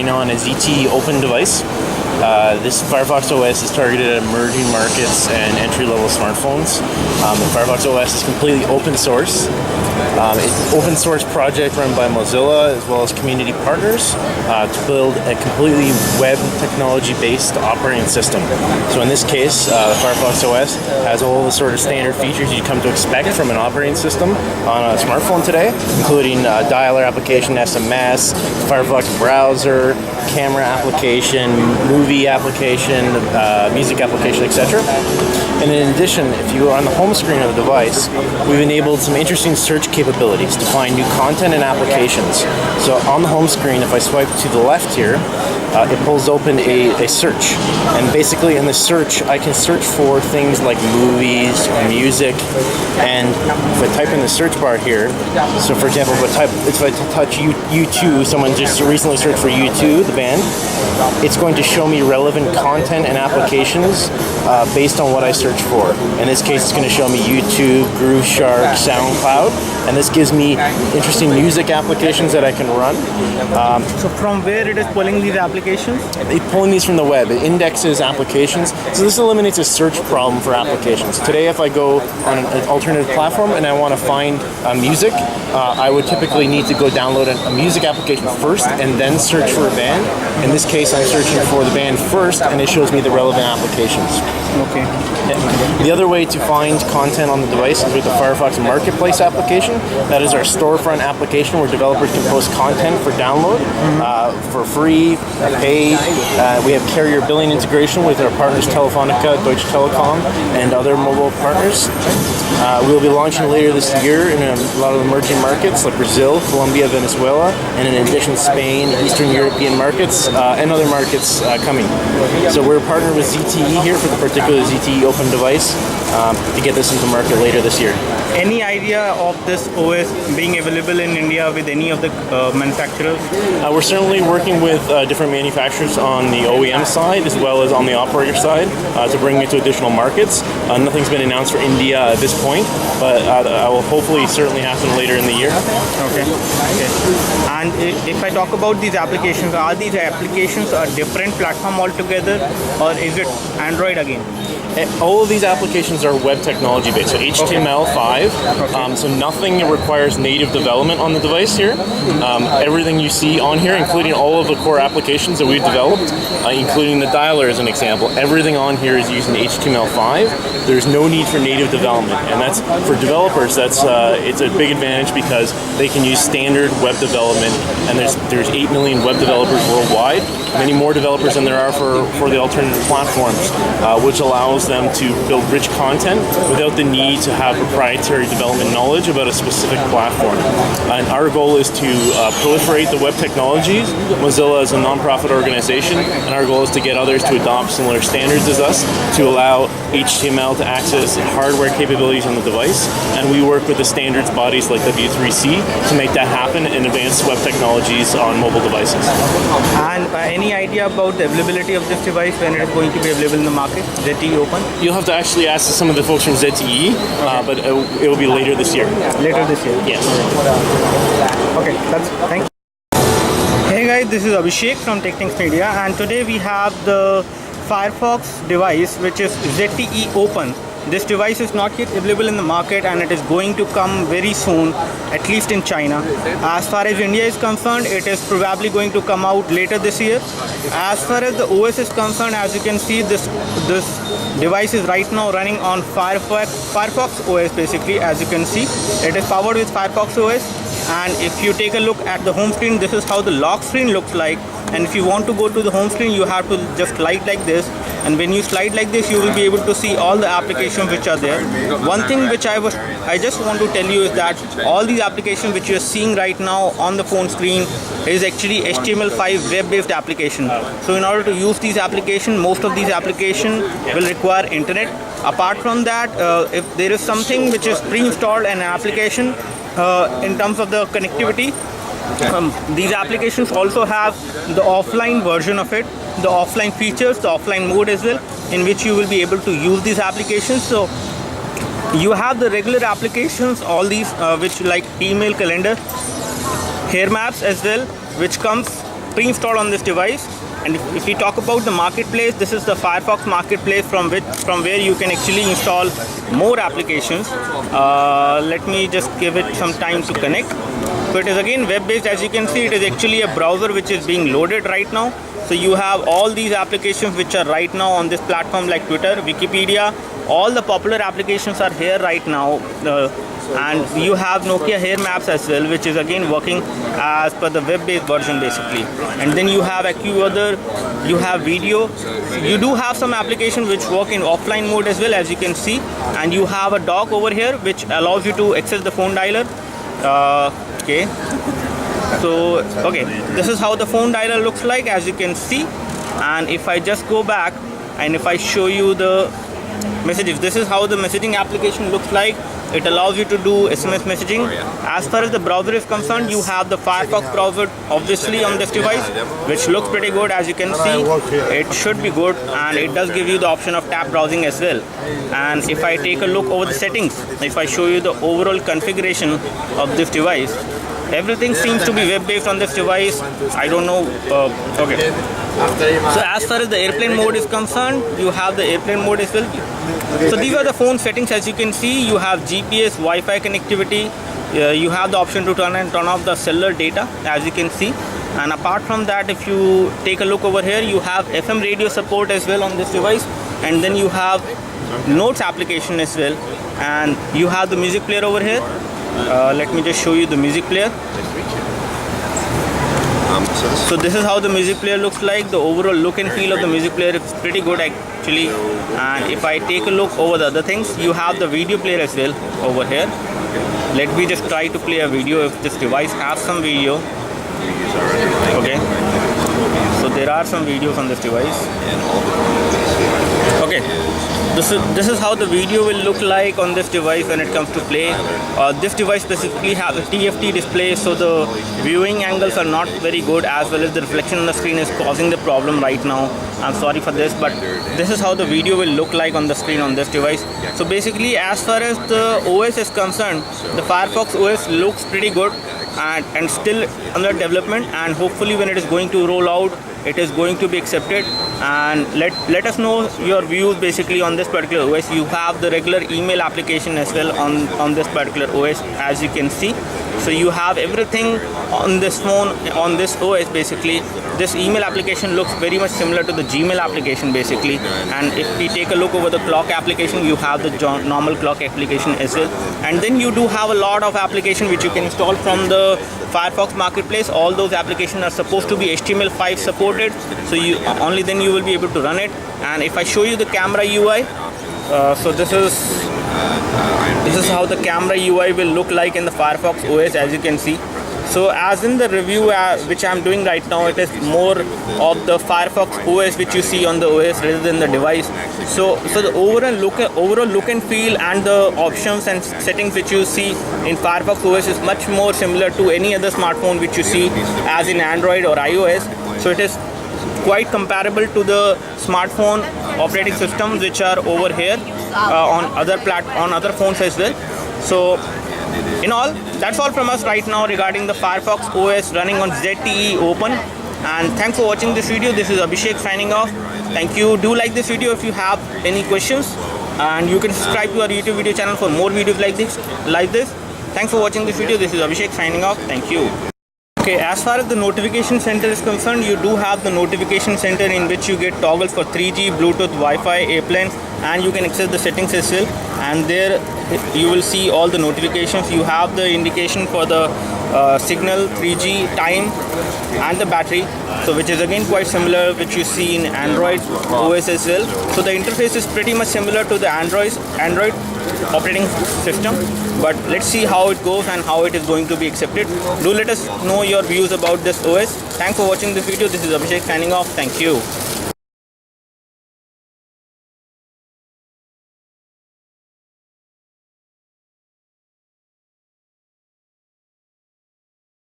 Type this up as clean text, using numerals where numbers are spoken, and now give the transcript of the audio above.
on a ZTE open device. This Firefox OS is targeted at emerging markets and entry-level smartphones. The Firefox OS is completely open source. It's an open source project run by Mozilla as well as community partners to build a completely web technology-based operating system. So in this case, the Firefox OS has all the sort of standard features you'd come to expect from an operating system on a smartphone today, including dialer application, SMS, Firefox browser, camera application, movie application, music application, etc. And in addition, if you are on the home screen of the device, we've enabled some interesting search capabilities to find new content and applications. So on the home screen, if I swipe to the left here, it pulls open a search. And basically in the search, I can search for things like movies, music, and if I type in the search bar here, so for example, if I touch U2, someone just recently searched for U2, the band, it's going to show me relevant content and applications based on what I search for. In this case, it's going to show me YouTube, Groove Shark, SoundCloud, and this gives me interesting music applications that I can run. So from where it is pulling these applications? It's pulling these from the web. It indexes applications. So this eliminates a search problem for applications. Today, if I go on an alternative platform and I want to find music, I would typically need to go download a music application first and then search for a band. In this case, I'm searching for the band first, and it shows me the relevant applications. Okay. The other way to find content on the device is with the Firefox Marketplace application. That is our storefront application where developers can post content for download for free, paid. We have carrier billing integration with our partners Telefonica, Deutsche Telekom, and other mobile partners. We'll be launching later this year in a lot of emerging markets like Brazil, Colombia, Venezuela, and in addition Spain, Eastern European markets, and other markets coming. So we're partnered with ZTE here for the particular ZTE open device to get this into market later this year. Any idea of this OS being available in India with any of the manufacturers? We're certainly working with different manufacturers on the OEM side as well as on the operator side to bring it to additional markets. Nothing's been announced for India at this point, but I will hopefully certainly happen later in the year. Okay. And if I talk about these applications, are these applications a different platform altogether, or is it Android again? All of these applications are web technology based, so HTML5. So nothing requires native development on the device here. Everything you see on here, including all of the core applications that we've developed, including the dialer as an example, everything on here is using HTML5. There's no need for native development, and that's for developers. It's a big advantage because they can use standard web development, and there's 8 million web developers worldwide, many more developers than there are for the alternative platforms, which allows them to build rich content without the need to have proprietary development knowledge about a specific platform. And our goal is to proliferate the web technologies. Mozilla is a non-profit organization, and our goal is to get others to adopt similar standards as us to allow HTML to access hardware capabilities on the device. And we work with the standards bodies like W3C to make that happen in advanced web technologies on mobile devices. And any idea about the availability of this device when it is going to be available in the market? ZTE Open? You'll have to actually ask some of the folks from ZTE, but it will be later this year. Later this year? Yes. Okay, thank you. Hey guys, this is Abhishek from TechThings Media, and today we have the Firefox device which is ZTE Open. This device is not yet available in the market, and it is going to come very soon, at least in China. As far as India is concerned, it is probably going to come out later this year. As far as the OS is concerned, as you can see, this device is right now running on Firefox OS basically. As you can see, it is powered with Firefox OS. And if you take a look at the home screen, this is how the lock screen looks like. And if you want to go to the home screen, you have to just slide like this, and when you slide like this, you will be able to see all the applications which are there. One thing which I just want to tell you is that all these applications which you are seeing right now on the phone screen is actually HTML5 web-based application. So in order to use these applications, most of these applications will require internet. Apart from that, if there is something which is pre-installed in an application in terms of the connectivity, these applications also have the offline version of it, the offline features, the offline mode as well, in which you will be able to use these applications. So you have the regular applications, all these which like email, calendar, hair maps as well, which comes pre-installed on this device. And if we talk about the marketplace, this is the Firefox marketplace from where you can actually install more applications. Let me just give it some time to connect. So it is again web-based. As you can see, it is actually a browser which is being loaded right now. So you have all these applications which are right now on this platform, like Twitter, Wikipedia. All the popular applications are here right now. And you have Nokia Hair Maps as well, which is again working as per the web-based version basically. And then you have a few other, you have video. You do have some applications which work in offline mode as well, as you can see. And you have a dock over here which allows you to access the phone dialer. Okay. So, okay, this is how the phone dialer looks like, as you can see. And if I just go back and if I show you the messages, this is how the messaging application looks like. It allows you to do SMS messaging. As far as the browser is concerned, you have the Firefox browser obviously on this device, which looks pretty good, as you can see. It should be good, and it does give you the option of tab browsing as well. And if I take a look over the settings, if I show you the overall configuration of this device, everything seems to be web-based on this device. I don't know. Okay. So as far as the airplane mode is concerned, you have the airplane mode as well. So these are the phone settings. As you can see, you have GPS, Wi-Fi connectivity. You have the option to turn and turn off the cellular data, as you can see. And apart from that, if you take a look over here, you have FM radio support as well on this device. And then you have Notes application as well. And you have the music player over here. Let me just show you the music player. So this is how the music player looks like. The overall look and feel of the music player is pretty good actually. And if I take a look over the other things, you have the video player as well over here. Let me just try to play a video if this device has some video. Okay. So there are some videos on this device. Okay. This is how the video will look like on this device when it comes to play. This device specifically has a TFT display, so the viewing angles are not very good, as well as the reflection on the screen is causing the problem right now. I'm sorry for this, but this is how the video will look like on the screen on this device. So basically, as far as the OS is concerned, the Firefox OS looks pretty good and still under development, and hopefully when it is going to roll out, it is going to be accepted. And let us know your views basically on this particular OS. You have the regular email application as well on this particular OS, as you can see. So you have everything on this phone, on this OS basically. This email application looks very much similar to the Gmail application basically. And if we take a look over the clock application, you have the normal clock application as well. And then you do have a lot of applications which you can install from the Firefox marketplace. All those applications are supposed to be HTML5 supported, so only then you will be able to run it. And if I show you the camera UI, so this is how the camera UI will look like in the Firefox OS, as you can see. So as in the review which I'm doing right now, it is more of the Firefox OS which you see on the OS rather than the device. So the overall look and feel and the options and settings which you see in Firefox OS is much more similar to any other smartphone which you see as in Android or iOS. So it is quite comparable to the smartphone operating systems which are over here on other phones as well. So in all, that's all from us right now regarding the Firefox OS running on ZTE Open. And thanks for watching this video. This is Abhishek signing off. Thank you. Do like this video if you have any questions, and you can subscribe to our YouTube video channel for more videos like this. Thanks for watching this video. This is Abhishek signing off. Thank you. Okay, as far as the notification center is concerned, you do have the notification center in which you get toggles for 3G, Bluetooth, Wi-Fi, airplane, and you can access the settings as well. And there you will see all the notifications. You have the indication for the signal, 3G, time, and the battery. So which is again quite similar which you see in Android OS as well. So the interface is pretty much similar to the Android operating system, but let's see how it goes and how it is going to be accepted. Do let us know your views about this OS. Thanks for watching this video. This is Abhishek signing off. Thank you.